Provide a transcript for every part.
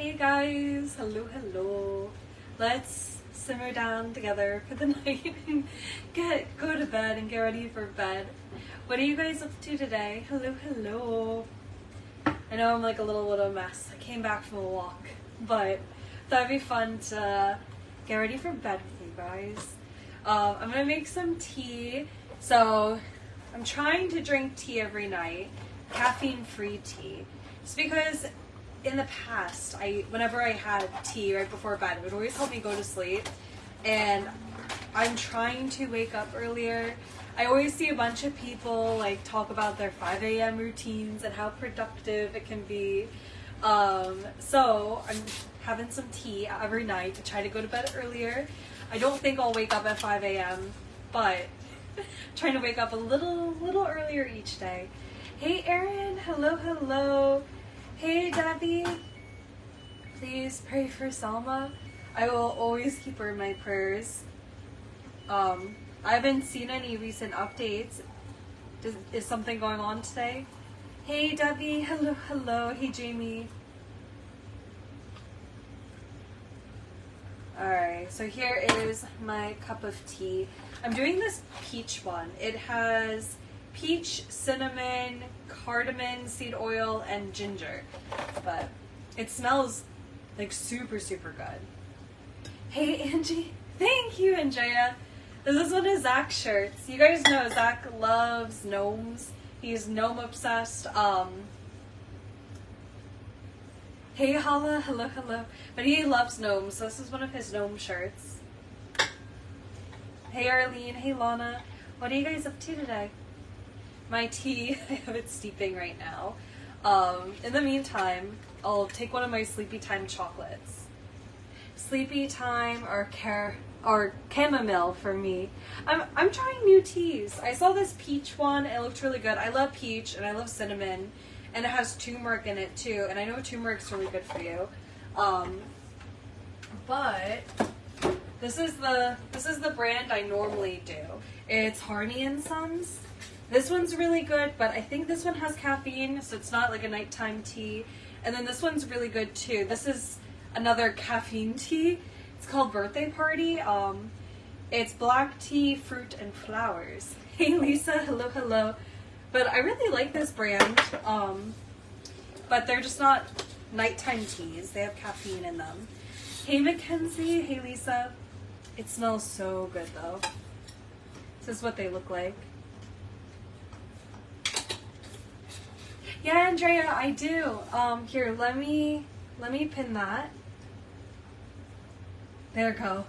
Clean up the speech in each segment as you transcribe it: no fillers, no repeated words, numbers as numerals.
Hey guys, hello. Let's simmer down together for the night and go to bed and get ready for bed. What are you guys up to today? Hello. I know I'm like a little mess. I came back from a walk, but thought it'd be fun to get ready for bed with you guys. I'm gonna make some tea. So I'm trying to drink tea every night, caffeine-free tea, just because in the past, whenever I had tea right before bed, it would always help me go to sleep. And I'm trying to wake up earlier. I always see a bunch of people like talk about their 5 a.m. routines and how productive it can be. So I'm having some tea every night to try to go to bed earlier. I don't think I'll wake up at 5 a.m., but trying to wake up a little earlier each day. Hey Erin, hello. Hey Debbie, please pray for Salma. I will always keep her in my prayers. I haven't seen any recent updates. Is something going on today? Hey Debbie, hello. Hey Jamie. Alright, so here is my cup of tea. I'm doing this peach one. It has peach, cinnamon, cardamom, seed oil, and ginger. But it smells like super good. Hey Angie, thank you Andrea. This is one of Zach's shirts. You guys know Zach loves gnomes. He's gnome obsessed. Hey Hala, hello. But he loves gnomes, so this is one of his gnome shirts. Hey Arlene, hey Lana. What are you guys up to today? My tea, I have it steeping right now. In the meantime, I'll take one of my Sleepy Time chocolates. Sleepy Time or chamomile for me. I'm trying new teas. I saw this peach one, it looked really good. I love peach and I love cinnamon, and it has turmeric in it too, and I know turmeric's really good for you. But this is the brand I normally do. It's Harney and Sons. This one's really good, but I think this one has caffeine, so it's not like a nighttime tea. And then this one's really good too. This is another caffeine tea. It's called Birthday Party. It's black tea, fruit, and flowers. Hey Lisa, hello. But I really like this brand, but they're just not nighttime teas. They have caffeine in them. Hey Mackenzie, hey Lisa. It smells so good though. This is what they look like. Yeah, Andrea, I do. Here, let me pin that. There we go.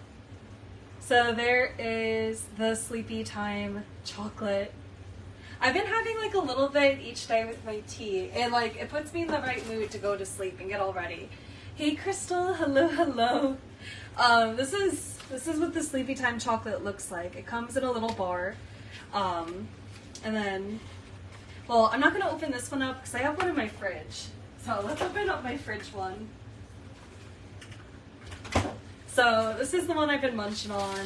So there is the Sleepy Time chocolate. I've been having like a little bit each day with my tea, and like it puts me in the right mood to go to sleep and get all ready. Hey Crystal, hello. This is what the Sleepy Time chocolate looks like. It comes in a little bar, and then. Well, I'm not going to open this one up because I have one in my fridge. So let's open up my fridge one. So this is the one I've been munching on.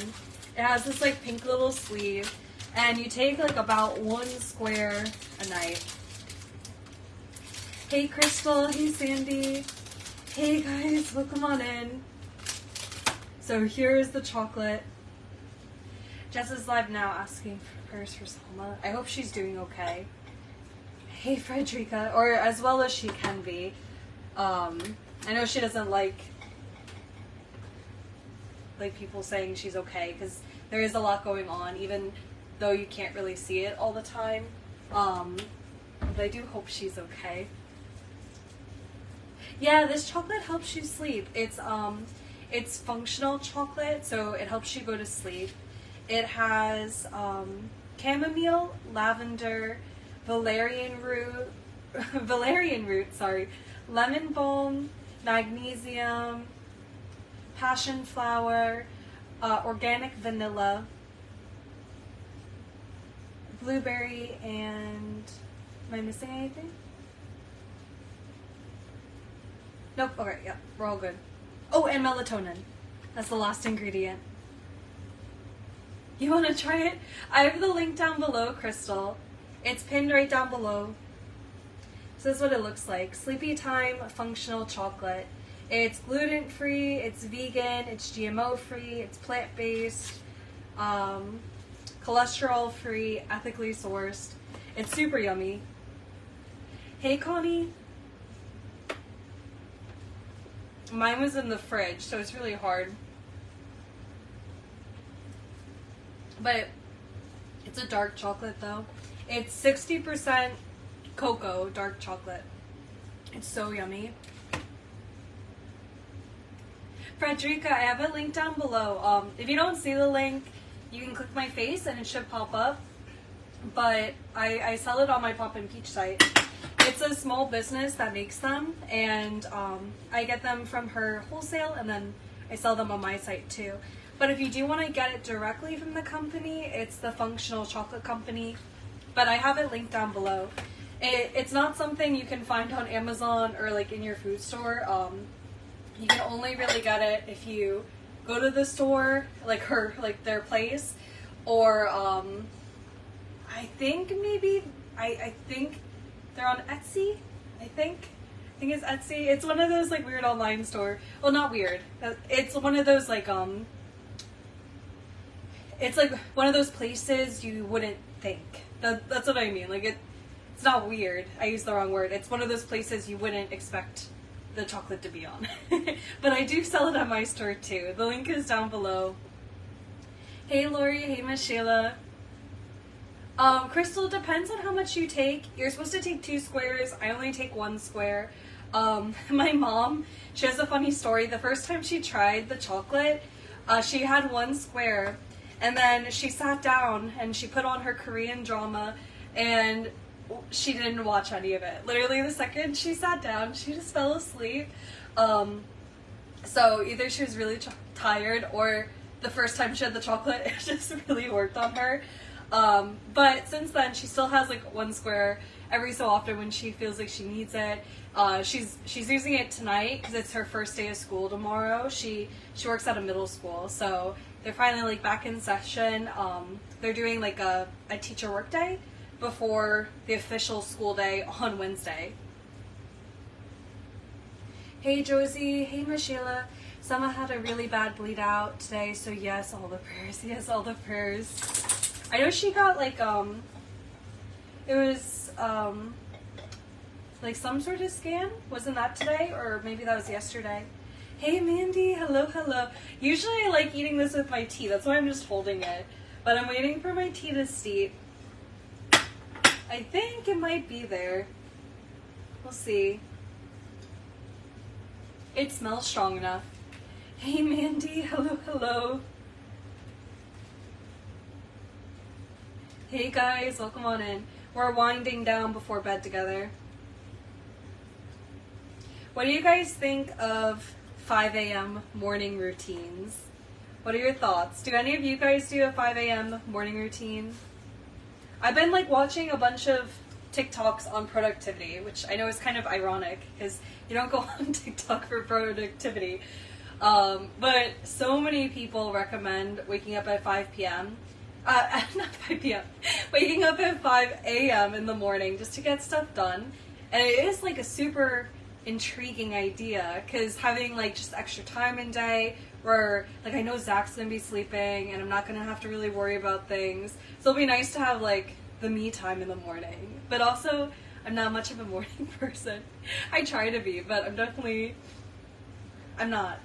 It has this like pink little sleeve, and you take like about 1 square a night. Hey Crystal, hey Sandy. Hey guys, welcome on in. So here's the chocolate. Jess is live now asking for prayers for Selma. I hope she's doing okay. Hey Frederica, or as well as she can be. I know she doesn't like people saying she's okay, because there is a lot going on, even though you can't really see it all the time. But I do hope she's okay. Yeah, this chocolate helps you sleep. It's functional chocolate, so it helps you go to sleep. It has chamomile, lavender, valerian root, lemon balm, magnesium, passion flower, organic vanilla, blueberry, and am I missing anything? Nope, okay, yeah, we're all good. Oh, and melatonin. That's the last ingredient. You want to try it? I have the link down below, Crystal. It's pinned right down below. So this is what it looks like. Sleepy Time functional chocolate. It's gluten-free, it's vegan, it's GMO-free, it's plant-based, cholesterol-free, ethically sourced. It's super yummy. Hey, Connie. Mine was in the fridge, so it's really hard. But it's a dark chocolate, though. It's 60% cocoa dark chocolate. It's so yummy. Frederica, I have a link down below. If you don't see the link, you can click my face and it should pop up. But I sell it on my Poppin' Peach site. It's a small business that makes them, and I get them from her wholesale, and then I sell them on my site too. But if you do want to get it directly from the company, it's the Functional Chocolate Company. But I have it linked down below. It's not something you can find on Amazon or like in your food store. You can only really get it if you go to the store, like their place, or I think maybe I think they're on Etsy. I think it's Etsy. It's one of those like weird online store. Well, not weird. It's one of those like it's like one of those places you wouldn't think. That's what I mean. Like it's not weird. I used the wrong word. It's one of those places you wouldn't expect the chocolate to be on. But I do sell it at my store too. The link is down below. Hey Lori, hey Miss Sheila. Crystal, depends on how much you take. You're supposed to take 2 squares. I only take 1 square. My mom, she has a funny story. The first time she tried the chocolate, she had 1 square, and then she sat down and she put on her Korean drama, and she didn't watch any of it. Literally the second she sat down, she just fell asleep. So either she was really tired, or the first time she had the chocolate, it just really worked on her. But since then, she still has like 1 square every so often when she feels like she needs it. She's using it tonight because it's her first day of school tomorrow. She works at a middle school, so they're finally like back in session. They're doing like a teacher work day before the official school day on Wednesday. Hey Josie, hey Michelle. Summer had a really bad bleed out today, so yes, all the prayers. Yes, all the prayers. I know she got like it was like some sort of scan. Wasn't that today, or maybe that was yesterday? Hey Mandy, hello, hello. Usually I like eating this with my tea. That's why I'm just holding it. But I'm waiting for my tea to steep. I think it might be there. We'll see. It smells strong enough. Hey Mandy, hello, hello. Hey guys, welcome on in. We're winding down before bed together. What do you guys think of 5 a.m. morning routines? What are your thoughts? Do any of you guys do a 5 a.m. morning routine? I've been like watching a bunch of TikToks on productivity, which I know is kind of ironic because you don't go on TikTok for productivity. But so many people recommend waking up at 5 p.m. Not 5 p.m. Waking up at 5 a.m. in the morning just to get stuff done. And it is like a super intriguing idea because having like just extra time in day where like I know Zach's gonna be sleeping and I'm not gonna have to really worry about things. So it'll be nice to have like the me time in the morning. But also I'm not much of a morning person. I try to be, but I'm not.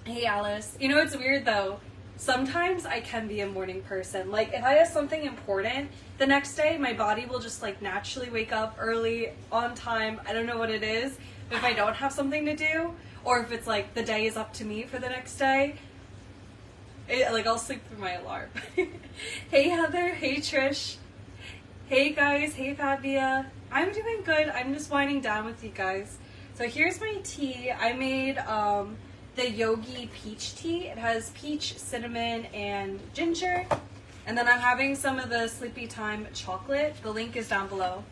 Hey Alice. You know it's weird though. Sometimes I can be a morning person. Like if I have something important the next day, my body will just like naturally wake up early, on time. I don't know what it is. But if I don't have something to do, or if it's like the day is up to me for the next day, like I'll sleep through my alarm. Hey Heather, hey Trish. Hey guys, hey Fabia. I'm doing good. I'm just winding down with you guys. So here's my tea. I made the Yogi peach tea. It has peach, cinnamon, and ginger. And then I'm having some of the Sleepy Time chocolate. The link is down below.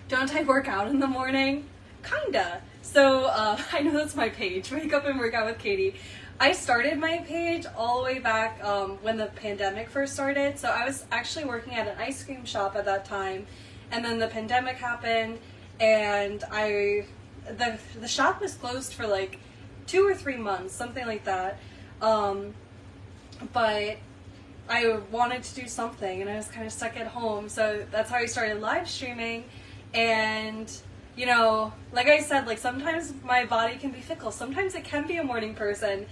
Don't I work out in the morning? Kinda. So I know that's my page, Wake Up and Work Out with Katie. I started my page all the way back when the pandemic first started. So I was actually working at an ice cream shop at that time. And then the pandemic happened and I the shop was closed for like 2 or 3 months, something like that. But I wanted to do something, and I was kind of stuck at home, so that's how I started live streaming. And you know, like I said, like sometimes my body can be fickle. Sometimes it can be a morning person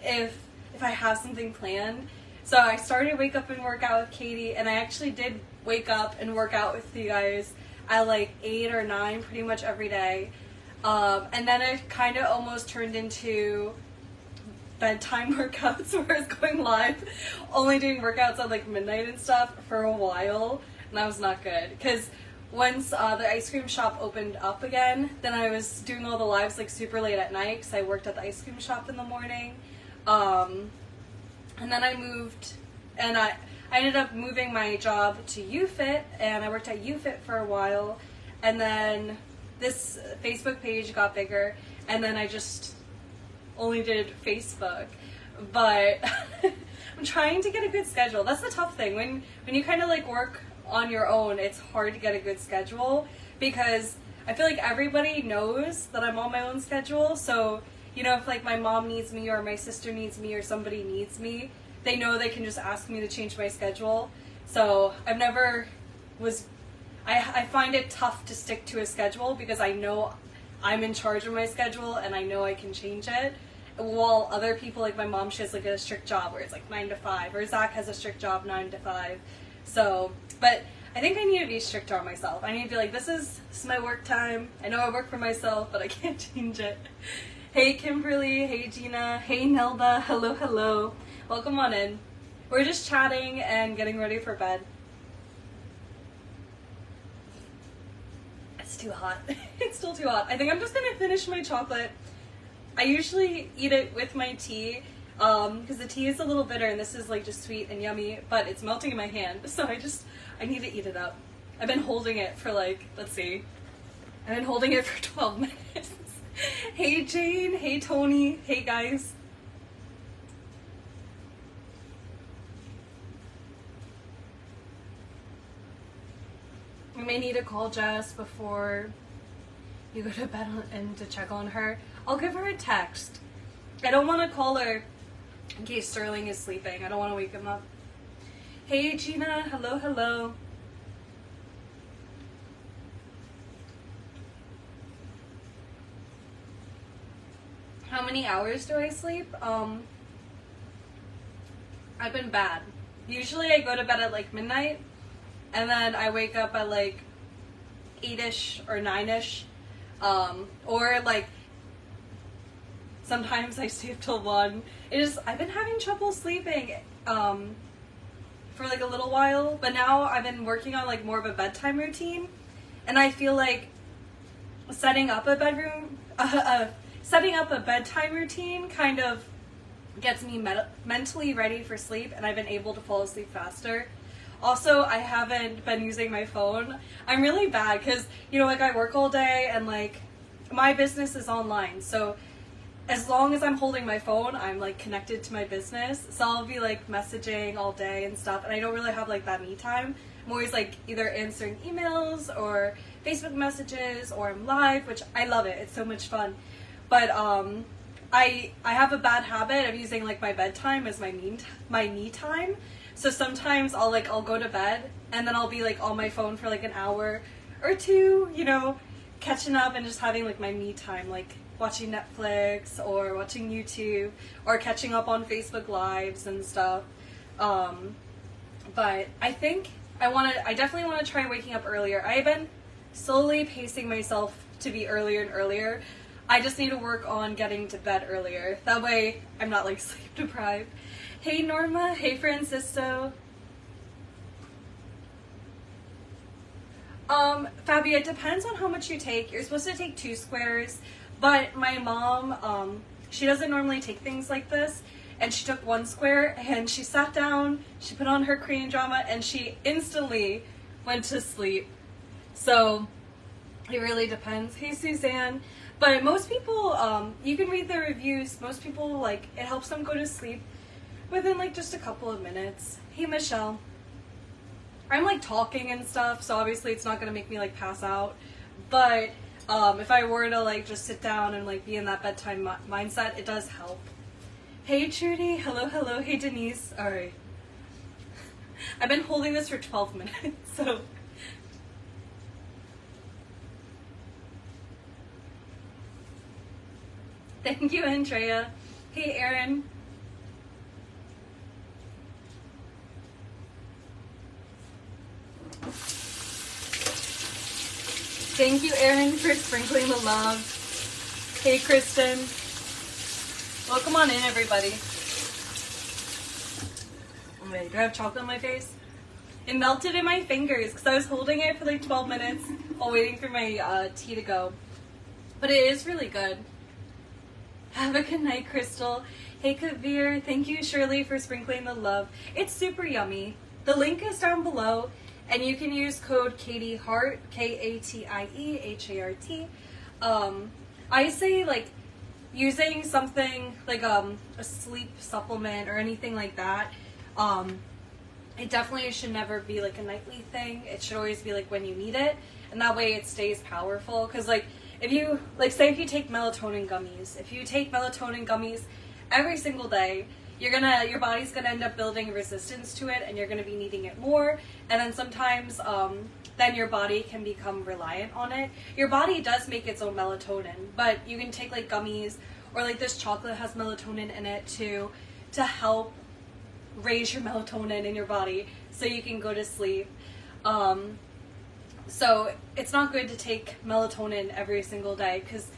if I have something planned. So I started to wake up and work out with Katie, and I actually did wake up and work out with you guys at like 8 or 9 pretty much every day. And then it kind of almost turned into bedtime workouts where I was going live, only doing workouts at like midnight and stuff for a while, and that was not good. Because once the ice cream shop opened up again, then I was doing all the lives like super late at night because I worked at the ice cream shop in the morning. And then I moved, and I ended up moving my job to UFit, and I worked at UFit for a while, and then this Facebook page got bigger, and then I just only did Facebook. But I'm trying to get a good schedule. That's the tough thing. When you kind of like work on your own, it's hard to get a good schedule, because I feel like everybody knows that I'm on my own schedule. So, you know, if like my mom needs me or my sister needs me or somebody needs me, they know they can just ask me to change my schedule. So I've never I find it tough to stick to a schedule because I know I'm in charge of my schedule and I know I can change it. While other people, like my mom, she has like a strict job where it's like 9 to 5, or Zach has a strict job 9 to 5. So, but I think I need to be stricter on myself. I need to be like, this is my work time. I know I work for myself, but I can't change it. Hey Kimberly, hey Gina, hey Nelda, hello, hello. Welcome on in. We're just chatting and getting ready for bed. It's too hot. It's still too hot. I think I'm just gonna finish my chocolate. I usually eat it with my tea, because the tea is a little bitter and this is like just sweet and yummy, but it's melting in my hand, so I need to eat it up. I've been holding it for like, let's see, I've been holding it for 12 minutes. Hey Jane, hey Tony, hey guys. I may need to call Jess before you go to bed and to check on her. I'll give her a text. I don't want to call her in case Sterling is sleeping. I don't want to wake him up. Hey Gina, hello, hello. How many hours do I sleep? I've been bad. Usually I go to bed at like midnight, and then I wake up at like 8-ish or 9-ish. Or like sometimes I stay up till 1. I've been having trouble sleeping for like a little while, but now I've been working on like more of a bedtime routine, and I feel like setting up a bedtime routine kind of gets me mentally ready for sleep, and I've been able to fall asleep faster. Also, I haven't been using my phone. I'm really bad because, you know, like I work all day and like my business is online. So as long as I'm holding my phone, I'm like connected to my business. So I'll be like messaging all day and stuff. And I don't really have like that me time. I'm always like either answering emails or Facebook messages, or I'm live, which I love it. It's so much fun. But I have a bad habit of using like my bedtime as my me time. So sometimes I'll go to bed and then I'll be like on my phone for like an hour or two, you know, catching up and just having like my me time, like watching Netflix or watching YouTube or catching up on Facebook Lives and stuff. But I think I definitely want to try waking up earlier. I've been slowly pacing myself to be earlier and earlier. I just need to work on getting to bed earlier. That way I'm not like sleep deprived. Hey Norma, hey Francisco. Fabi, it depends on how much you take. You're supposed to take 2 squares, but my mom, she doesn't normally take things like this, and she took 1 square, and she sat down, she put on her Korean drama, and she instantly went to sleep. So it really depends. Hey Suzanne. But most people, you can read the reviews, most people, like, it helps them go to sleep within like just a couple of minutes. Hey Michelle. I'm like talking and stuff, so obviously it's not gonna make me like pass out, but If I were to like just sit down and like be in that bedtime mindset, it does help. Hey Trudy, hello, hello. Hey Denise. All right. I've been holding this for 12 minutes, so. Thank you, Andrea. Hey, Erin. Thank you, Erin, for sprinkling the love. Hey, Kristen. Welcome on in, everybody. Wait, do I have chocolate on my face? It melted in my fingers because I was holding it for like 12 minutes while waiting for my tea to go. But it is really good. Have a good night, Crystal. Hey, Kavir. Thank you, Shirley, for sprinkling the love. It's super yummy. The link is down below, and you can use code KatieHart, KatieHart. I say, like, using something like a sleep supplement or anything like that, it definitely should never be like a nightly thing. It should always be like when you need it, and that way it stays powerful. Because like if you say if you take melatonin gummies, every single day, your body's gonna end up building resistance to it, and you're gonna be needing it more. And then sometimes then your body can become reliant on it. Your body does make its own melatonin, but you can take like gummies, or like this chocolate has melatonin in it to help raise your melatonin in your body so you can go to sleep. So it's not good to take melatonin every single day because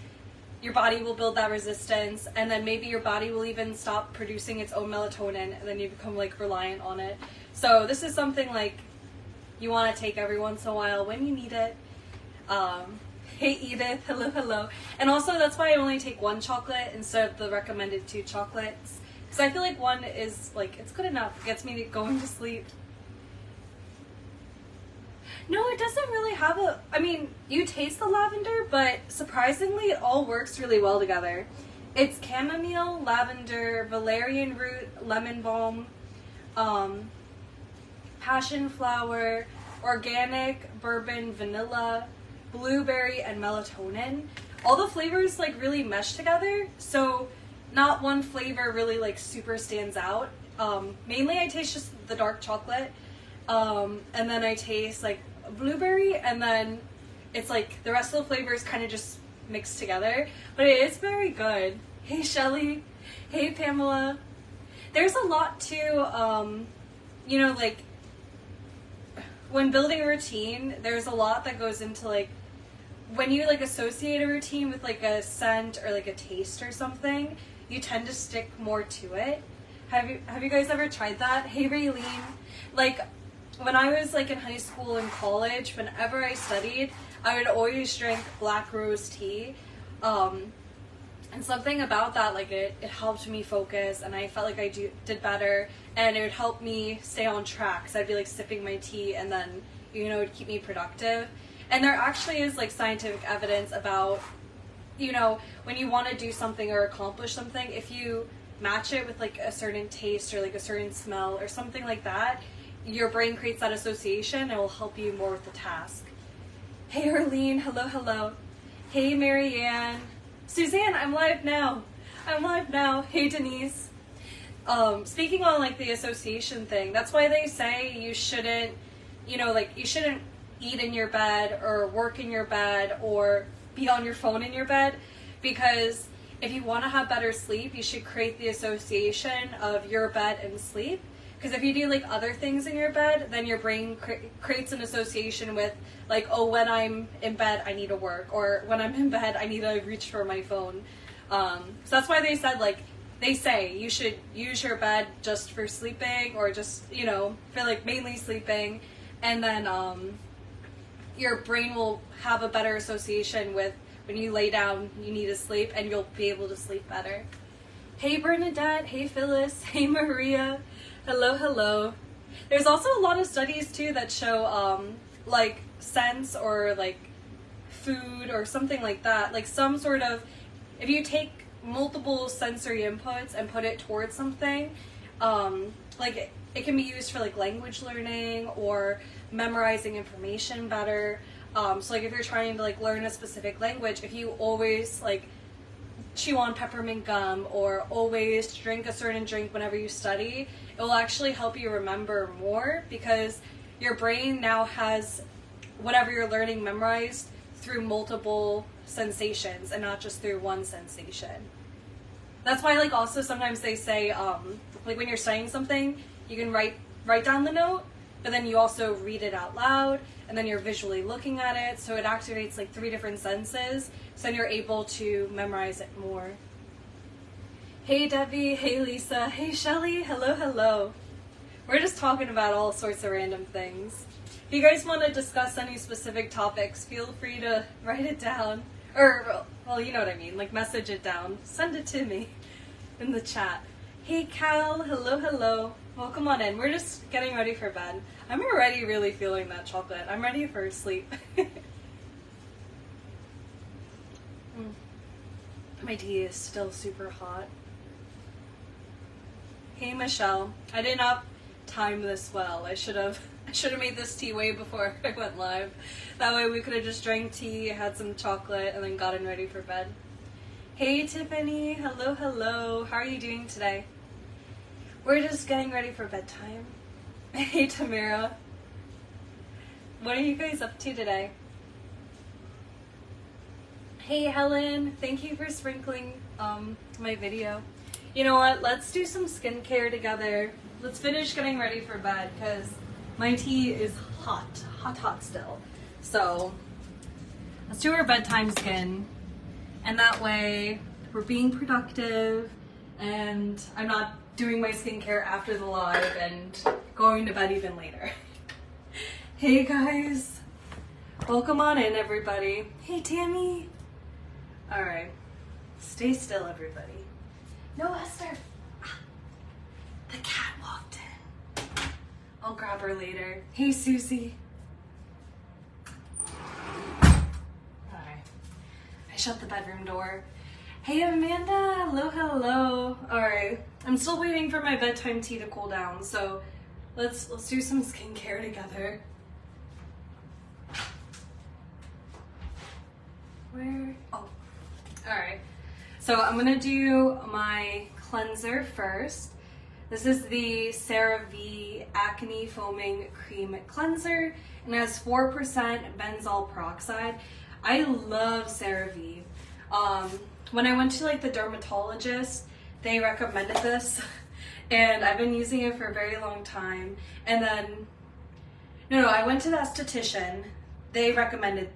your body will build that resistance, and then maybe your body will even stop producing its own melatonin, and then you become like reliant on it. So this is something like you want to take every once in a while when you need it. Hey Edith, hello, hello. And also that's why I only take one chocolate instead of the recommended 2 chocolates. Because I feel like one is like, it's good enough. It gets me going to sleep. No, it doesn't really have I mean, you taste the lavender, but surprisingly it all works really well together. It's chamomile, lavender, valerian root, lemon balm, passion flower, organic, bourbon, vanilla, blueberry, and melatonin. All the flavors like really mesh together, so not one flavor really like super stands out. Mainly I taste just the dark chocolate, and then I taste like blueberry, and then it's like the rest of the flavors kind of just mixed together, but it is very good. Hey Shelly, hey Pamela. There's a lot to, you know, like when building a routine, there's a lot that goes into like when you like associate a routine with like a scent or like a taste or something, you tend to stick more to it. Have you guys ever tried that? Hey Raylene, like when I was like in high school and college, whenever I studied, I would always drink black rose tea. And something about that, like it helped me focus, and I felt like I did better, and it would help me stay on track. So I'd be like sipping my tea, and then, you know, it would keep me productive. And there actually is like scientific evidence about, you know, when you want to do something or accomplish something, if you match it with like a certain taste or like a certain smell or something like that, your brain creates that association and it will help you more with the task. Hey Arlene, hello, hello. Hey Marianne. Suzanne, I'm live now. Hey Denise. Speaking on like the association thing, that's why they say you shouldn't, you know, like you shouldn't eat in your bed or work in your bed or be on your phone in your bed, because if you want to have better sleep, you should create the association of your bed and sleep. Because if you do like other things in your bed, then your brain creates an association with like, oh, when I'm in bed, I need to work, or when I'm in bed, I need to reach for my phone. So that's why they said, like, they say you should use your bed just for sleeping, or just, you know, for like mainly sleeping, and then your brain will have a better association with when you lay down, you need to sleep, and you'll be able to sleep better. Hey Bernadette, hey Phyllis, hey Maria. Hello, hello. There's also a lot of studies too that show like scents or like food or something like that, like some sort of, if you take multiple sensory inputs and put it towards something, like it can be used for like language learning or memorizing information better. So like if you're trying to like learn a specific language, if you always like chew on peppermint gum or always drink a certain drink whenever you study, it will actually help you remember more, because your brain now has whatever you're learning memorized through multiple sensations and not just through one sensation. That's why like also sometimes they say like when you're studying something, you can write down the note, but then you also read it out loud, and then you're visually looking at it, so it activates like 3 different senses, so then you're able to memorize it more. Hey Debbie, hey Lisa, hey Shelly, hello, hello. We're just talking about all sorts of random things. If you guys want to discuss any specific topics, feel free to write it down, or, well, you know what I mean, like message it down, send it to me in the chat. Hey Cal, hello, hello. Welcome on in. We're just getting ready for bed. I'm already really feeling that chocolate. I'm ready for sleep. My tea is still super hot. Hey Michelle, I did not time this well. I should have made this tea way before I went live. That way we could have just drank tea, had some chocolate, and then gotten ready for bed. Hey Tiffany, hello, hello. How are you doing today? We're just getting ready for bedtime. Hey Tamara. What are you guys up to today? Hey Helen, thank you for sprinkling my video. You know what, let's do some skincare together. Let's finish getting ready for bed, because my tea is hot still. So let's do our bedtime skin, and that way we're being productive and I'm not doing my skincare after the live and going to bed even later. Hey guys, welcome on in everybody. Hey Tammy. All right, stay still everybody. No, Esther. The cat walked in. I'll grab her later. Hey Susie. Hi. I shut the bedroom door. Hey Amanda, hello, hello. All right, I'm still waiting for my bedtime tea to cool down, so let's do some skincare together. Where? Oh, all right. So I'm gonna do my cleanser first. This is the CeraVe Acne Foaming Cream Cleanser, and it has 4% benzoyl peroxide. I love CeraVe. When I went to like the dermatologist, they recommended this, and I've been using it for a very long time. And then, I went to the esthetician. They recommended,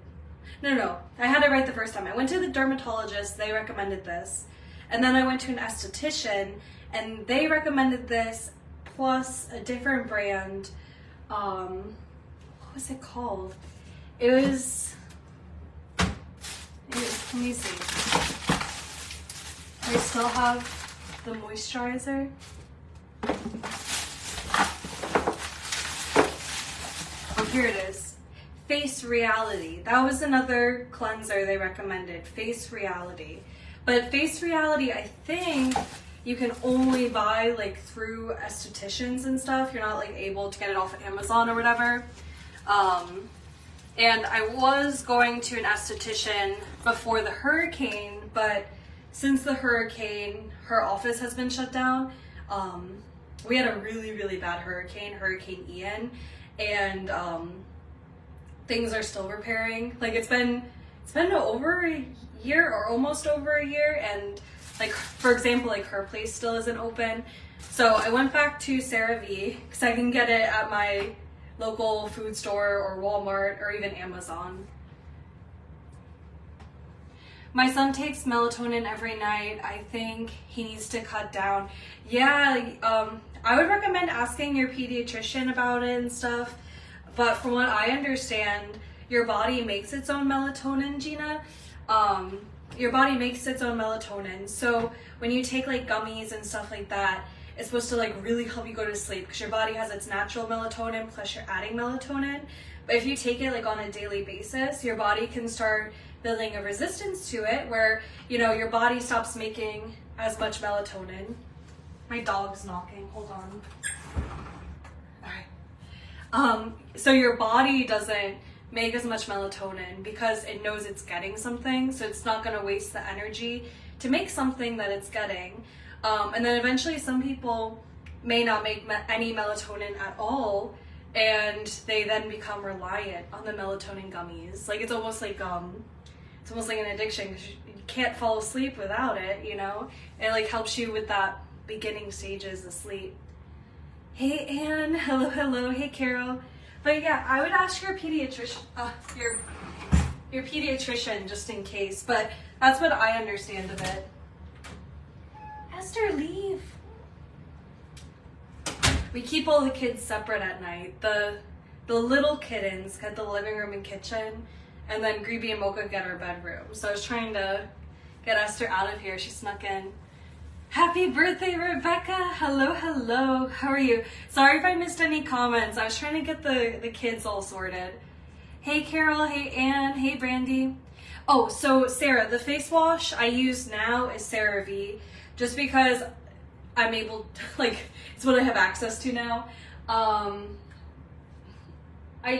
I had it right the first time. I went to the dermatologist, they recommended this. And then I went to an esthetician, and they recommended this plus a different brand. What was it called? It was, let me see. I still have the moisturizer. Oh, here it is. Face Reality. That was another cleanser they recommended, Face Reality. But Face Reality, I think you can only buy like through estheticians and stuff. You're not like able to get it off of Amazon or whatever. And I was going to an esthetician before the hurricane, but since the hurricane, her office has been shut down. We had a really, really bad hurricane, Hurricane Ian, and things are still repairing. Like it's been over a year or almost over a year, and like for example, like her place still isn't open. So I went back to CeraVe because I can get it at my local food store or Walmart or even Amazon. My son takes melatonin every night. I think he needs to cut down. Yeah, I would recommend asking your pediatrician about it and stuff. But from what I understand, your body makes its own melatonin, Gina. Your body makes its own melatonin. So when you take like gummies and stuff like that, it's supposed to like really help you go to sleep because your body has its natural melatonin plus you're adding melatonin. But if you take it like on a daily basis, your body can start building a resistance to it where, your body stops making as much melatonin. My dog's knocking, hold on. All So your body doesn't make as much melatonin because it knows it's getting something, so it's not going to waste the energy to make something that it's getting. And then eventually some people may not make any melatonin at all, and they then become reliant on the melatonin gummies. Like it's almost like an addiction, because you can't fall asleep without it, you know? It like helps you with that beginning stages of sleep. Hey Anne, hello, hey Carol. But yeah, I would ask your pediatrician, your pediatrician just in case, but that's what I understand of it. Esther, leave. We keep all the kids separate at night. The little kittens get the living room and kitchen, and then Greeby and Mocha get our bedroom. So I was trying to get Esther out of here. She snuck in. Happy birthday, Rebecca. Hello. How are you? Sorry if I missed any comments. I was trying to get the kids all sorted. Hey, Carol. Hey, Anne. Hey, Brandy. Oh, so Sarah, the face wash I use now is CeraVe, just because I'm able to, like, it's what I have access to now. I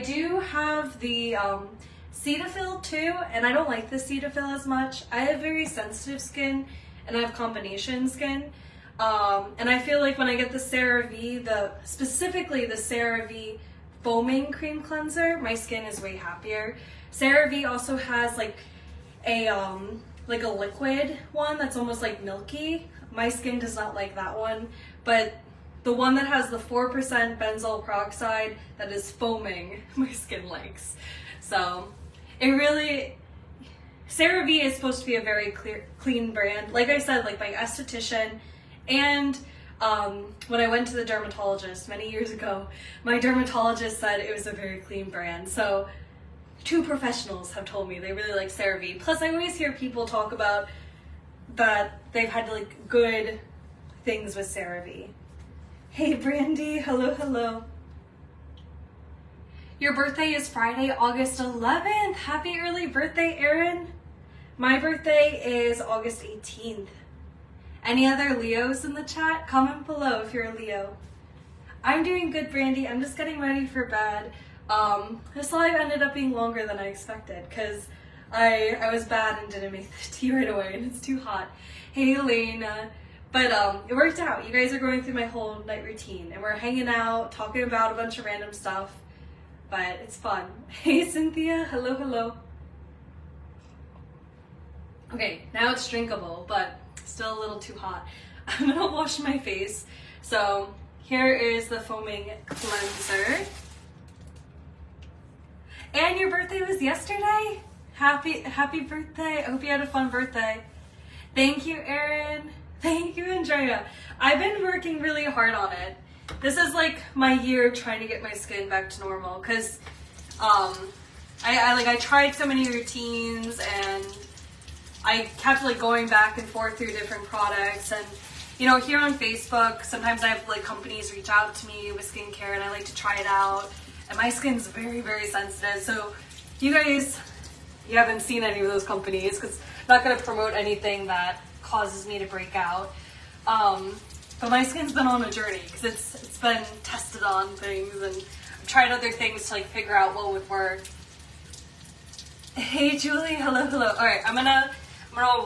do have the Cetaphil too, and I don't like the Cetaphil as much. I have very sensitive skin, and I have combination skin. And I feel like when I get the CeraVe, specifically the CeraVe foaming cream cleanser, my skin is way happier. CeraVe also has like a liquid one that's almost like milky. My skin does not like that one, but the one that has the 4% benzoyl peroxide that is foaming, my skin likes. So it really, CeraVe is supposed to be a very clean brand. Like I said, like my esthetician, and when I went to the dermatologist many years ago, my dermatologist said it was a very clean brand. So 2 professionals have told me they really like CeraVe. Plus I always hear people talk about that they've had like good things with CeraVe. Hey Brandy, hello. Your birthday is Friday, August 11th. Happy early birthday, Erin. My birthday is August 18th. Any other Leos in the chat? Comment below if you're a Leo. I'm doing good, Brandy. I'm just getting ready for bed. This live ended up being longer than I expected because I was bad and didn't make the tea right away, and it's too hot. Hey Elena. But it worked out. You guys are going through my whole night routine, and we're hanging out, talking about a bunch of random stuff, but it's fun. Hey Cynthia, hello. Okay, now it's drinkable, but still a little too hot. I'm gonna wash my face. So here is the foaming cleanser. And your birthday was yesterday? Happy birthday. I hope you had a fun birthday. Thank you, Erin. Thank you, Andrea. I've been working really hard on it. This is like my year trying to get my skin back to normal, because I tried so many routines, and I kept like going back and forth through different products. And you know, here on Facebook, sometimes I have like companies reach out to me with skincare, and I like to try it out. And my skin's very, very sensitive. So you guys, you haven't seen any of those companies, because I'm not going to promote anything that causes me to break out. But my skin's been on a journey, because it's been tested on things, and I've tried other things to like figure out what would work. Hey Julie, hello. All right, I'm gonna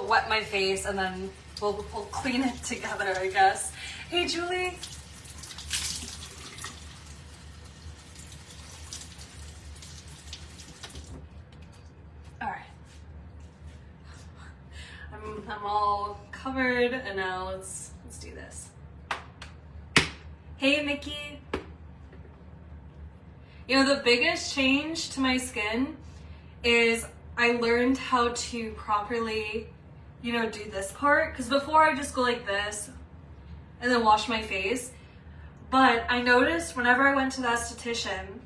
wet my face, and then we'll clean it together, I guess. Hey Julie. All right. I'm all covered, and now let's do this. Hey Mickey. You know, the biggest change to my skin is I learned how to properly, you know, do this part, because before I just go like this and then wash my face. But I noticed whenever I went to the esthetician,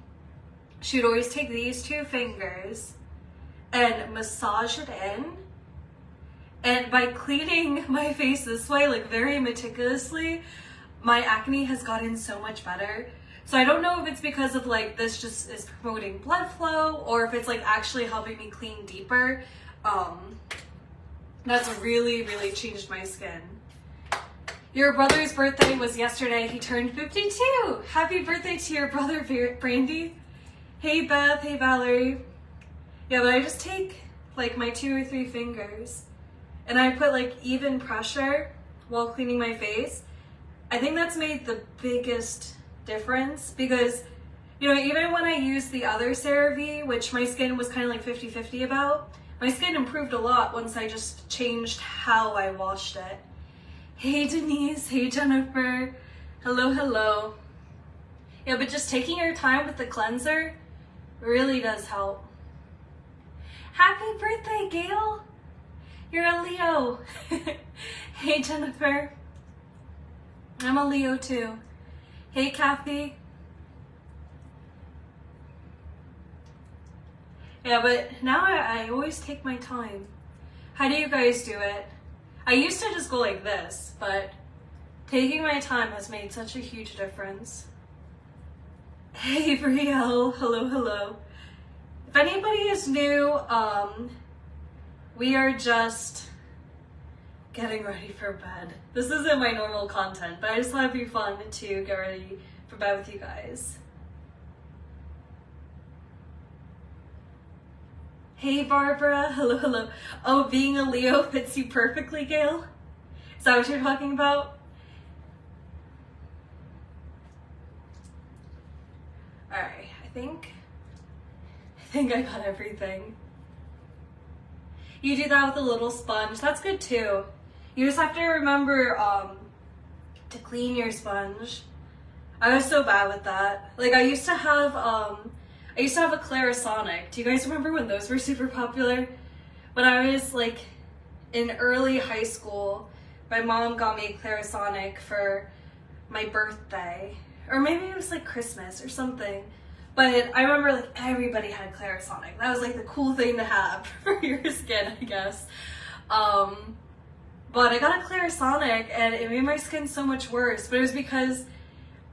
she would always take these 2 fingers and massage it in. And by cleaning my face this way, like very meticulously, my acne has gotten so much better. So I don't know if it's because of like this just is promoting blood flow, or if it's like actually helping me clean deeper. That's really, really changed my skin. Your brother's birthday was yesterday. He turned 52. Happy birthday to your brother, Brandy. Hey, Beth. Hey, Valerie. Yeah, but I just take like my 2 or 3 fingers and I put like even pressure while cleaning my face. I think that's made the biggest difference because, you know, even when I used the other CeraVe, which my skin was kind of like 50-50 about, my skin improved a lot once I just changed how I washed it. Hey Denise, hey Jennifer, hello, hello. Yeah, but just taking your time with the cleanser really does help. Happy birthday, Gail. You're a Leo. Hey Jennifer. I'm a Leo too. Hey Kathy. Yeah, but now I always take my time. How do you guys do it? I used to just go like this, but taking my time has made such a huge difference. Hey Brielle, hello, hello. If anybody is new, we are just getting ready for bed. This isn't my normal content, but I just thought it'd be fun to get ready for bed with you guys. Hey Barbara, hello, hello. Oh, being a Leo fits you perfectly, Gail? Is that what you're talking about? Alright, I think I got everything. You do that with a little sponge, that's good too. You just have to remember to clean your sponge. I was so bad with that. Like I used to have a Clarisonic. Do you guys remember when those were super popular? When I was like in early high school, my mom got me a Clarisonic for my birthday. Or maybe it was like Christmas or something. But I remember like everybody had Clarisonic. That was like the cool thing to have for your skin, I guess. But I got a Clarisonic and it made my skin so much worse. But it was because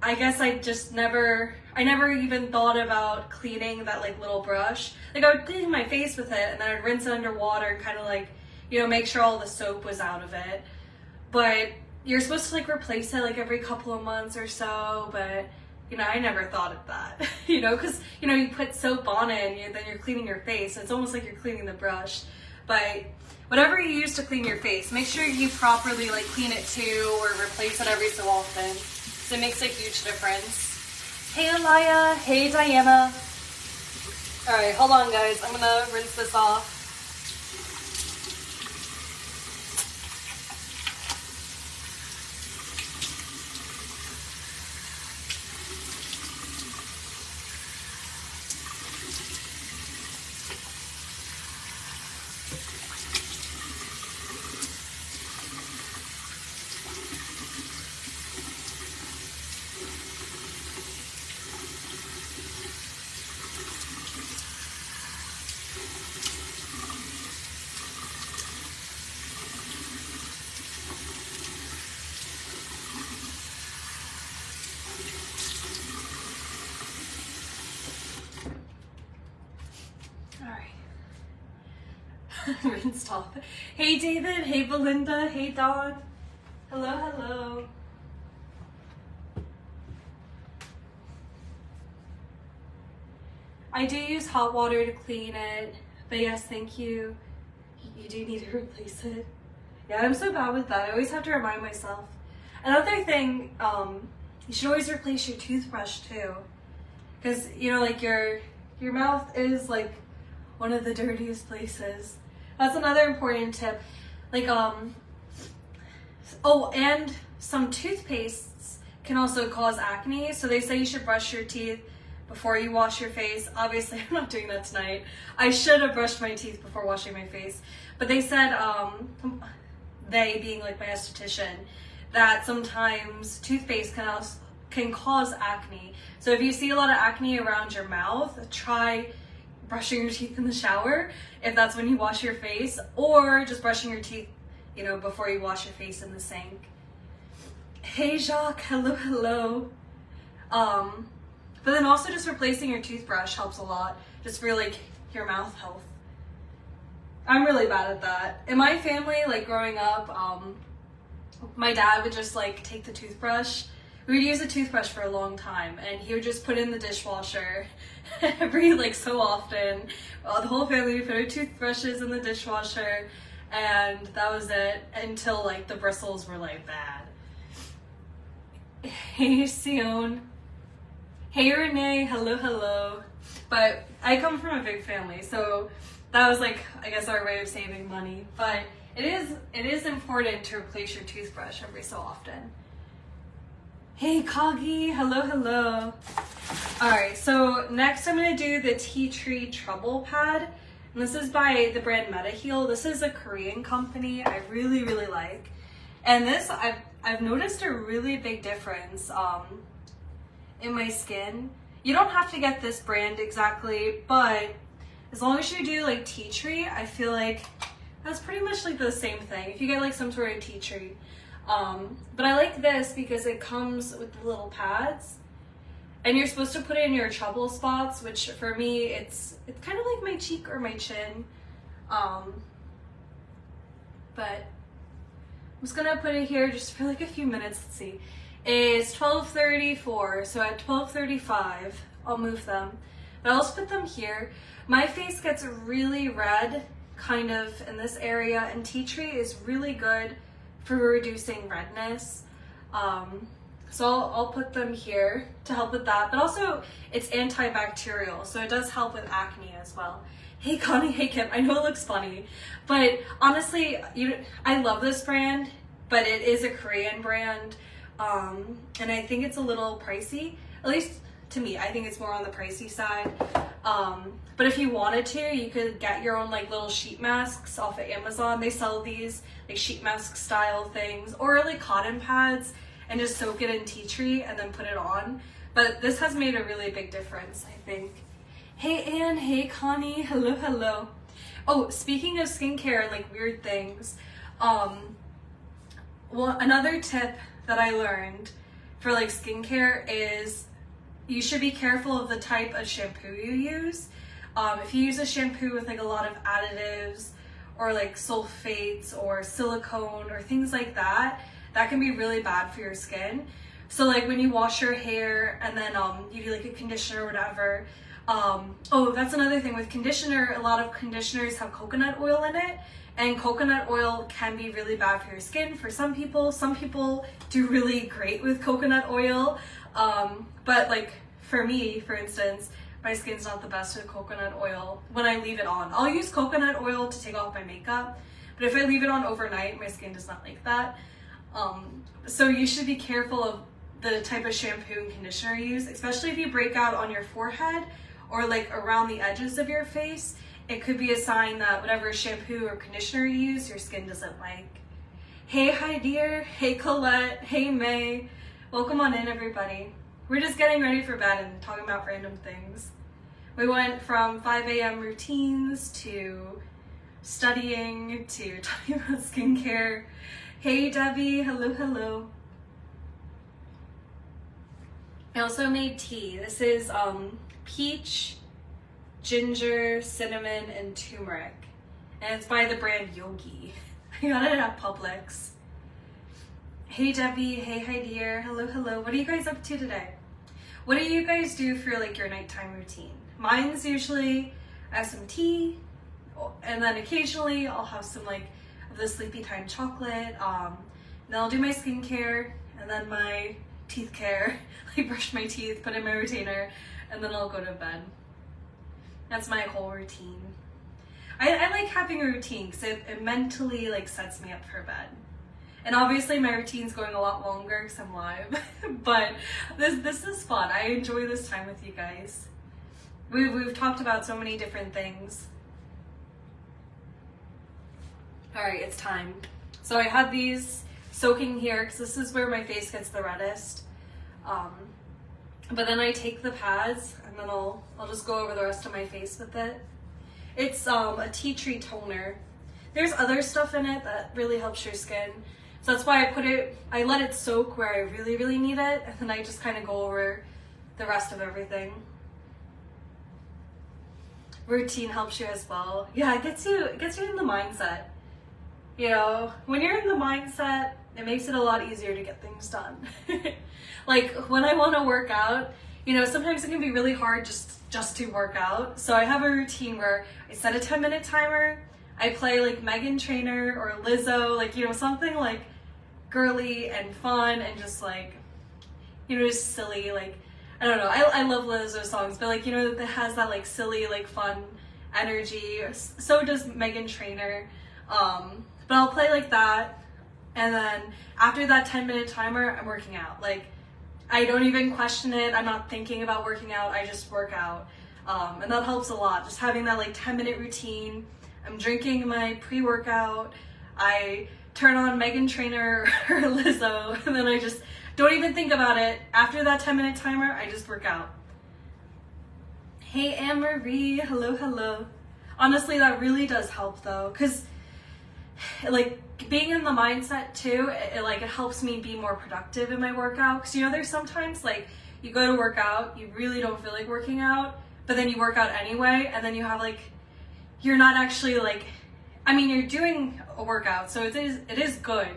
I guess I never even thought about cleaning that like little brush. Like I would clean my face with it and then I'd rinse it under water and kind of like, you know, make sure all the soap was out of it. But you're supposed to like replace it like every couple of months or so, but you know, I never thought of that, you know, because, you know, you put soap on it and then you're cleaning your face. It's almost like you're cleaning the brush. But whatever you use to clean your face, make sure you properly like clean it too or replace it every so often. So it makes a huge difference. Hey Alaya, hey Diana. All right, hold on guys. I'm gonna rinse this off. Rinsed off. Hey David, hey Belinda, hey Dawn. Hello, hello. I do use hot water to clean it, but yes, thank you. You do need to replace it. Yeah, I'm so bad with that. I always have to remind myself. Another thing, you should always replace your toothbrush too. Because, you know, like your mouth is like one of the dirtiest places. That's another important tip. Like, oh, and some toothpastes can also cause acne. So they say you should brush your teeth before you wash your face. Obviously, I'm not doing that tonight. I should have brushed my teeth before washing my face. But they said, they being like my esthetician, that sometimes toothpaste can cause acne. So if you see a lot of acne around your mouth, try brushing your teeth in the shower if that's when you wash your face, or just brushing your teeth, you know, before you wash your face in the sink. Hey Jacques, hello, hello. But then also just replacing your toothbrush helps a lot, just for like your mouth health. I'm really bad at that. In my family, like growing up, my dad would just like take the toothbrush. We would use a toothbrush for a long time, and he would just put it in the dishwasher every like so often. The whole family would put our toothbrushes in the dishwasher, and that was it until like the bristles were like bad. Hey Sion. Hey Renee, hello, hello. But I come from a big family, so that was like, I guess, our way of saving money. But it is important to replace your toothbrush every so often. Hey Kagi, hello, hello. Alright, so next I'm going to do the Tea Tree Trouble Pad. And this is by the brand MetaHeal. This is a Korean company I really, really like. And this, I've noticed a really big difference in my skin. You don't have to get this brand exactly, but as long as you do like tea tree, I feel like that's pretty much like the same thing. If you get like some sort of tea tree. But I like this because it comes with the little pads, and you're supposed to put it in your trouble spots, which for me, it's kind of like my cheek or my chin. But I'm just gonna put it here just for like a few minutes. Let's see. It's 12:34, so at 12:35, I'll move them. But I'll just put them here. My face gets really red, kind of in this area, and tea tree is really good for reducing redness. So I'll put them here to help with that, but also it's antibacterial, so it does help with acne as well. Hey Connie, hey Kim, I know it looks funny, but honestly, I love this brand, but it is a Korean brand, and I think it's a little pricey, at least to me. I think it's more on the pricey side, but if you wanted to, you could get your own like little sheet masks off of Amazon. They sell these like sheet mask style things, or like cotton pads, and just soak it in tea tree and then put it on. But this has made a really big difference, I think. Hey Anne, hey Connie, hello, hello. Oh, speaking of skincare and like weird things, well, another tip that I learned for like skincare is you should be careful of the type of shampoo you use. If you use a shampoo with like a lot of additives or like sulfates or silicone or things like that, that can be really bad for your skin. So like when you wash your hair and then you do like a conditioner or whatever, oh, that's another thing with conditioner. A lot of conditioners have coconut oil in it, and coconut oil can be really bad for your skin for some people. Some people do really great with coconut oil, but like for me, for instance, my skin's not the best with coconut oil when I leave it on. I'll use coconut oil to take off my makeup, but if I leave it on overnight, my skin does not like that. So you should be careful of the type of shampoo and conditioner you use, especially if you break out on your forehead or like around the edges of your face. It could be a sign that whatever shampoo or conditioner you use, your skin doesn't like. Hey, hi dear. Hey, Colette. Hey, May. Welcome on in, everybody. We're just getting ready for bed and talking about random things. We went from 5 a.m. routines to studying to talking about skincare. Hey, Debbie. Hello, hello. I also made tea. This is peach, ginger, cinnamon, and turmeric. And it's by the brand Yogi. I got it at Publix. Hey Debbie, hey hi dear, hello, hello. What are you guys up to today? What do you guys do for like your nighttime routine? Mine's usually I have some tea, and then occasionally I'll have some like of the Sleepy Time chocolate. Then I'll do my skincare and then my teeth care, like brush my teeth, put in my retainer, and then I'll go to bed. That's my whole routine. I like having a routine because it mentally like sets me up for bed. And obviously my routine's going a lot longer because I'm live, but this is fun. I enjoy this time with you guys. We've talked about so many different things. All right, it's time. So I had these soaking here because this is where my face gets the reddest. But then I take the pads and then I'll just go over the rest of my face with it. It's a tea tree toner. There's other stuff in it that really helps your skin. So that's why I let it soak where I really, really need it, and then I just kind of go over the rest of everything. Routine helps you as well. Yeah, it gets you in the mindset. You know, when you're in the mindset, it makes it a lot easier to get things done. Like when I want to work out, you know, sometimes it can be really hard just to work out. So I have a routine where I set a 10-minute timer. I play like Meghan Trainor or Lizzo, like, you know, something like girly and fun and just like, you know, just silly. Like, I don't know. I love Lizzo songs, but like, you know, it has that like silly, like fun energy. So does Meghan Trainor. But I'll play like that. And then after that 10-minute timer, I'm working out. Like, I don't even question it. I'm not thinking about working out. I just work out. And that helps a lot. Just having that like 10-minute routine. I'm drinking my pre-workout. I turn on Meghan Trainor or Lizzo, and then I just don't even think about it. After that 10-minute timer, I just work out. Hey, Anne-Marie. Hello, hello. Honestly, that really does help though, because like being in the mindset too, it helps me be more productive in my workout. Because, you know, there's sometimes like you go to work out, you really don't feel like working out, but then you work out anyway, and then you have like, you're not actually like, I mean, you're doing a workout, so it is good,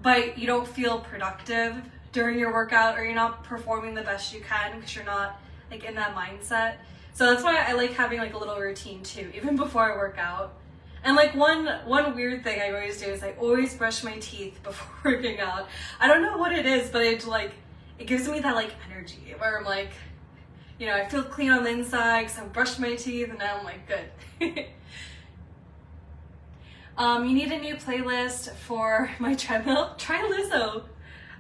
but you don't feel productive during your workout, or you're not performing the best you can because you're not like in that mindset. So that's why I like having like a little routine too, even before I work out. And like one weird thing I always do is I always brush my teeth before working out. I don't know what it is, but it gives me that like energy where I'm like, you know, I feel clean on the inside because I brushed my teeth and now I'm like good. You need a new playlist for my treadmill? Try Lizzo.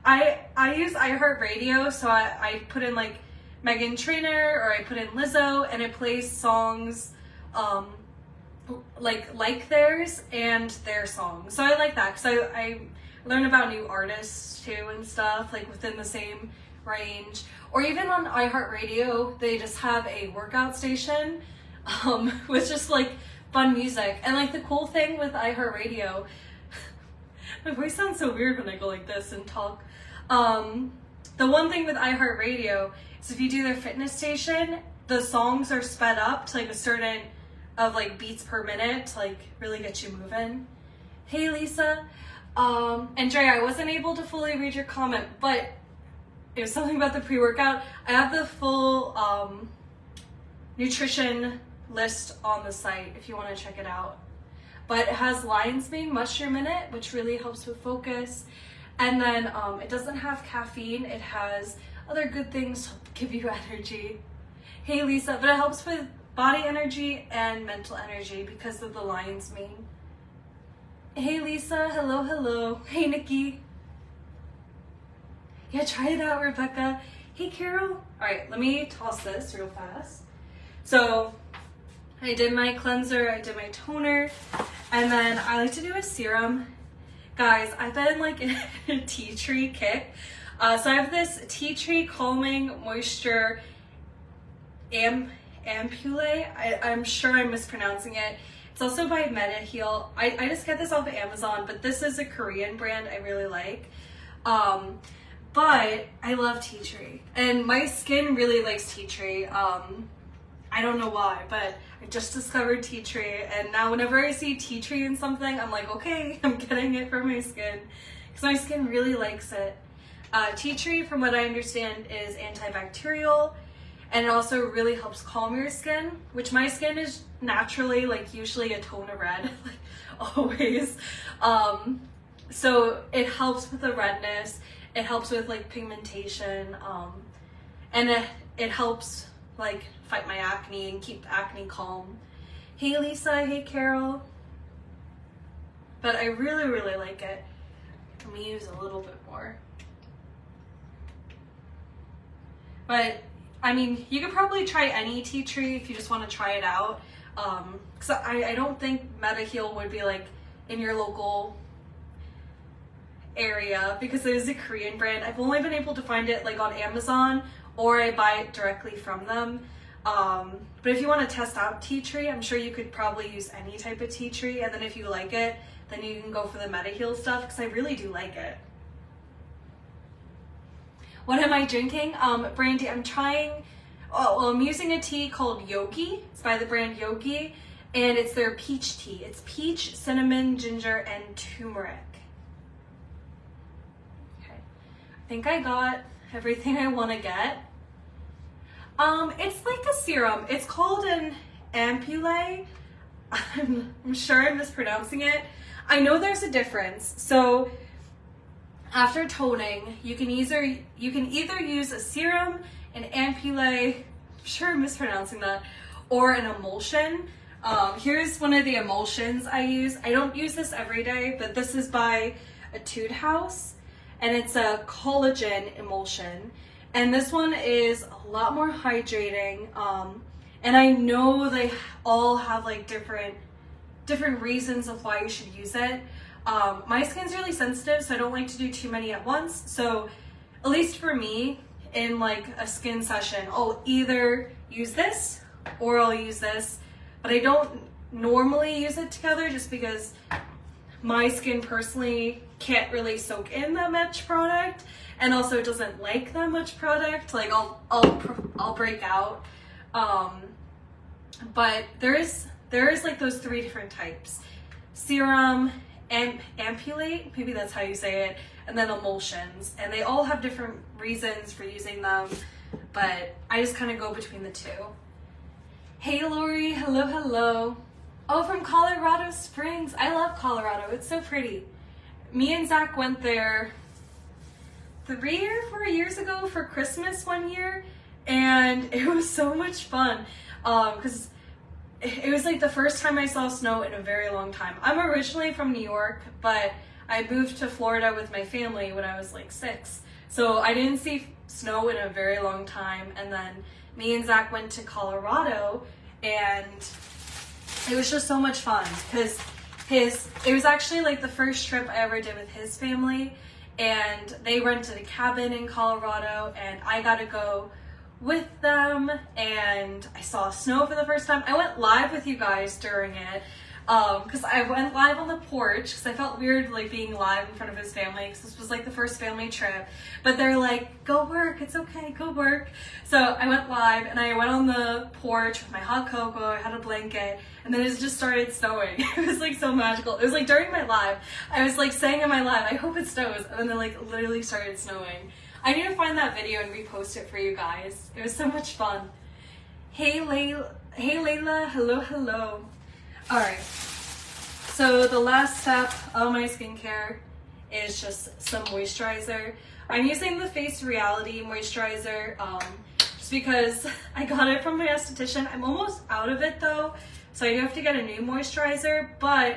I use iHeartRadio, so I put in like Meghan Trainor or I put in Lizzo, and it plays songs like theirs and their songs. So I like that because I learn about new artists too and stuff like within the same range. Or even on iHeartRadio, they just have a workout station with just like fun music. And like the cool thing with iHeartRadio, my voice sounds so weird when I go like this and talk. The one thing with iHeartRadio is if you do their fitness station, the songs are sped up to like a certain of like beats per minute to like really get you moving. Hey Lisa. And Dre, I wasn't able to fully read your comment, but it was something about the pre-workout. I have the full nutrition list on the site if you want to check it out. But it has lion's mane mushroom in it, which really helps with focus. And then it doesn't have caffeine. It has other good things to give you energy. Hey Lisa, but it helps with body energy and mental energy because of the lion's mane. Hey Lisa, hello, hello. Hey Nikki. Yeah, try it out, Rebecca. Hey Carol. All right, let me toss this real fast. So I did my cleanser, I did my toner, and then I like to do a serum. Guys, I've been like in a tea tree kick. So I have this tea tree calming moisture ampoule. I'm sure I'm mispronouncing it. It's also by MediHeal. I just get this off of Amazon, but this is a Korean brand I really like. But I love tea tree, and my skin really likes tea tree. I don't know why, but I just discovered tea tree, and now whenever I see tea tree in something, I'm like, okay, I'm getting it for my skin, because my skin really likes it. Tea tree, from what I understand, is antibacterial, and it also really helps calm your skin, which my skin is naturally like usually a tone of red, like always. So it helps with the redness, it helps with like pigmentation, and it helps like fight my acne and keep acne calm. Hey Lisa, hey Carol. But I really, really like it. Let me use a little bit more. But I mean, you could probably try any tea tree if you just want to try it out. Because I don't think MediHeal would be like in your local area because it is a Korean brand. I've only been able to find it like on Amazon, or I buy it directly from them. But if you want to test out tea tree, I'm sure you could probably use any type of tea tree, and then if you like it, then you can go for the MediHeal stuff, because I really do like it. What am I drinking? Brandy, I'm using a tea called Yogi. It's by the brand Yogi, and it's their peach tea. It's peach, cinnamon, ginger, and turmeric. Okay, I think I got everything I want to get. It's like a serum. It's called an ampoule. I'm sure I'm mispronouncing it. I know there's a difference. So after toning, you can either use a serum, an ampoule, I'm sure I'm mispronouncing that, or an emulsion. Here's one of the emulsions I use. I don't use this every day, but this is by Etude House, and it's a collagen emulsion. And this one is a lot more hydrating. And I know they all have like different reasons of why you should use it. My skin's really sensitive, so I don't like to do too many at once. So at least for me, in like a skin session, I'll either use this or I'll use this, but I don't normally use it together just because my skin personally can't really soak in that much product, and also it doesn't like that much product. Like I'll break out. But there is like those 3 different types: serum, ampoule, maybe that's how you say it, and then emulsions. And they all have different reasons for using them, but I just kind of go between the 2. Hey Lori, hello, hello. Oh, from Colorado Springs. I love Colorado. It's so pretty. Me and Zach went there 3 or 4 years ago for Christmas one year, and it was so much fun. Because it was like the first time I saw snow in a very long time. I'm originally from New York, but I moved to Florida with my family when I was like 6. So I didn't see snow in a very long time. And then me and Zach went to Colorado, and it was just so much fun because it was actually like the first trip I ever did with his family, and they rented a cabin in Colorado, and I got to go with them, and I saw snow for the first time. I went live with you guys during it because I went live on the porch because I felt weird like being live in front of his family because this was like the first family trip, but they're like, go work, it's okay, go work. So I went live and I went on the porch with my hot cocoa, I had a blanket, and then it just started snowing. It was like so magical. It was like during my live, I was like saying in my live, I hope it snows, and then it like literally started snowing. I need to find that video and repost it for you guys. It was so much fun. Hey Layla, hello, hello. All right, so the last step of my skincare is just some moisturizer. I'm using the Face Reality moisturizer just because I got it from my esthetician. I'm almost out of it though, so I do have to get a new moisturizer, but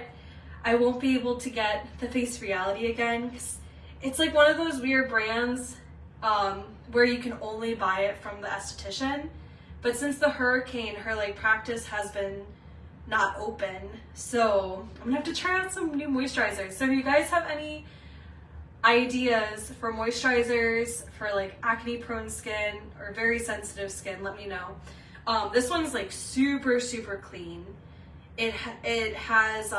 I won't be able to get the Face Reality again because it's like one of those weird brands where you can only buy it from the esthetician. But since the hurricane, her like practice has been not open, so I'm gonna have to try out some new moisturizers. So if you guys have any ideas for moisturizers for like acne prone skin or very sensitive skin, let me know. This one's like super clean. It has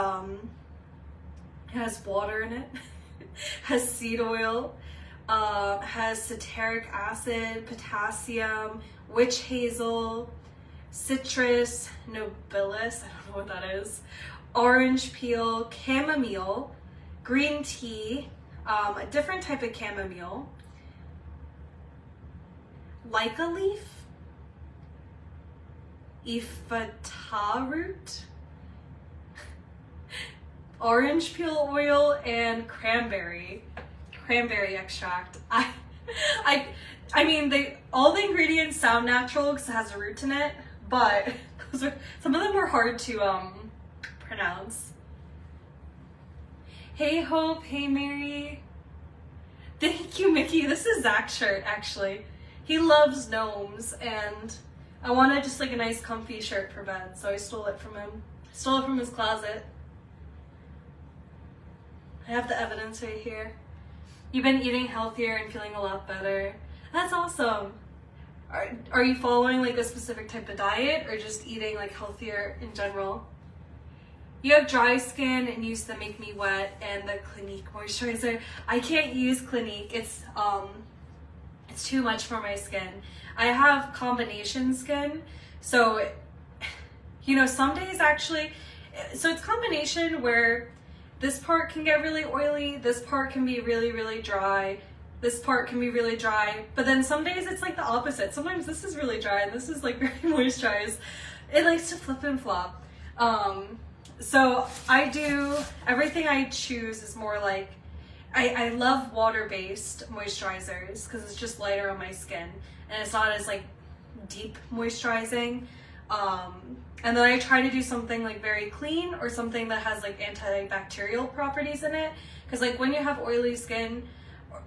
water in it, has seed oil, has citric acid, potassium, witch hazel, citrus nobilis, I don't know what that is, orange peel, chamomile, green tea, a different type of chamomile, leica leaf, ifata root, orange peel oil, and cranberry extract. I mean, all the ingredients sound natural because it has a root in it, but some of them are hard to pronounce. Hey Hope, hey Mary. Thank you, Mickey. This is Zach's shirt, actually. He loves gnomes, and I wanted just like a nice comfy shirt for bed, so I stole it from him. Stole it from his closet. I have the evidence right here. You've been eating healthier and feeling a lot better. That's awesome. Are you following like a specific type of diet or just eating like healthier in general? You have dry skin and use the Make Me Wet and the Clinique moisturizer. I can't use Clinique. It's too much for my skin. I have combination skin, so You know, some days actually, so it's a combination where this part can get really oily, this part can be really, really dry, this part can be really dry, but then some days it's like the opposite. Sometimes this is really dry and this is like very moisturized. It likes to flip and flop. So I do, everything I choose is more like, I love water-based moisturizers because it's just lighter on my skin and it's not as like deep moisturizing. And then I try to do something like very clean or something that has like antibacterial properties in it. Because like when you have oily skin,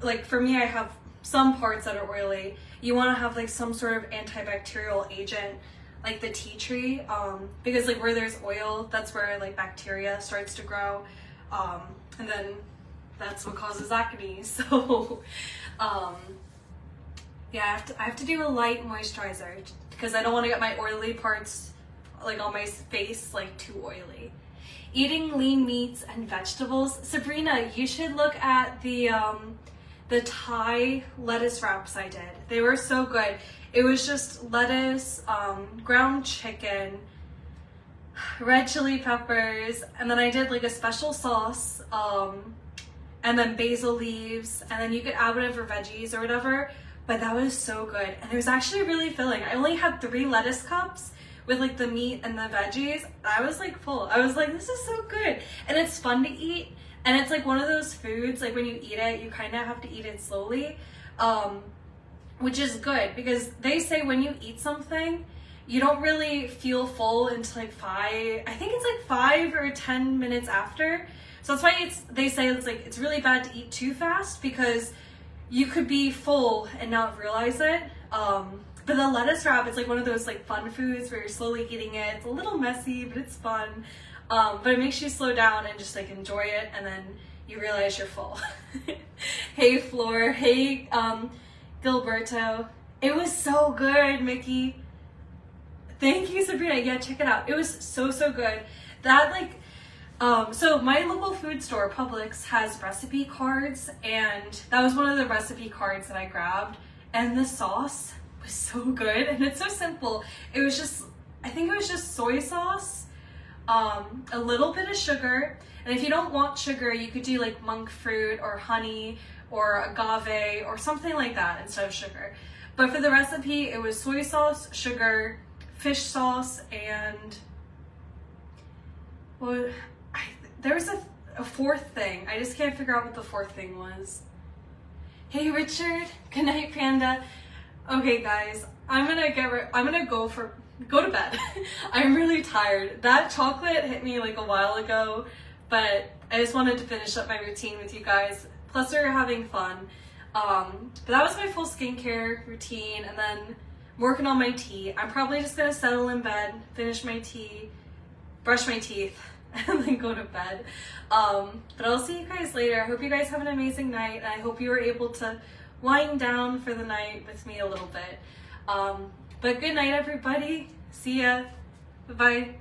like for me, I have some parts that are oily. You want to have like some sort of antibacterial agent, like the tea tree, because like where there's oil, that's where like bacteria starts to grow, and then that's what causes acne. So, yeah, I have to do a light moisturizer because I don't want to get my oily parts like on my face like too oily. Eating lean meats and vegetables. Sabrina, you should look at the Thai lettuce wraps I did. They were so good. It was just lettuce, ground chicken, red chili peppers, and then I did like a special sauce, and then basil leaves, and then you could add whatever veggies or whatever, but that was so good. And it was actually really filling. I only had 3 lettuce cups with like the meat and the veggies. I was like full. I was like, this is so good. And it's fun to eat. And it's like one of those foods, like when you eat it, you kind of have to eat it slowly, which is good because they say when you eat something, you don't really feel full until like 5 or 10 minutes after. So that's why they say it's really bad to eat too fast because you could be full and not realize it. But the lettuce wrap, it's like one of those like fun foods where you're slowly eating it. It's a little messy, but it's fun. But it makes you slow down and just like enjoy it, and then you realize you're full. Hey Floor, hey Gilberto. It was so good, Mickey. Thank you, Sabrina. Yeah, check it out. It was so good. That like, so my local food store, Publix, has recipe cards, and that was one of the recipe cards that I grabbed. And the sauce was so good, and it's so simple. It was just, I think it was just soy sauce, a little bit of sugar, and if you don't want sugar, you could do like monk fruit or honey or agave or something like that instead of sugar. But for the recipe, it was soy sauce, sugar, fish sauce, and well, there was a fourth thing. I just can't figure out what the fourth thing was. Hey Richard, good night Panda. Okay guys, I'm gonna go to bed. I'm really tired. That chocolate hit me like a while ago, but I just wanted to finish up my routine with you guys. Plus we were having fun. But that was my full skincare routine, and then I'm working on my tea. I'm probably just gonna settle in bed, finish my tea, brush my teeth, and then go to bed. But I'll see you guys later. I hope you guys have an amazing night, and I hope you were able to wind down for the night with me a little bit. But good night, everybody. See ya. Bye-bye.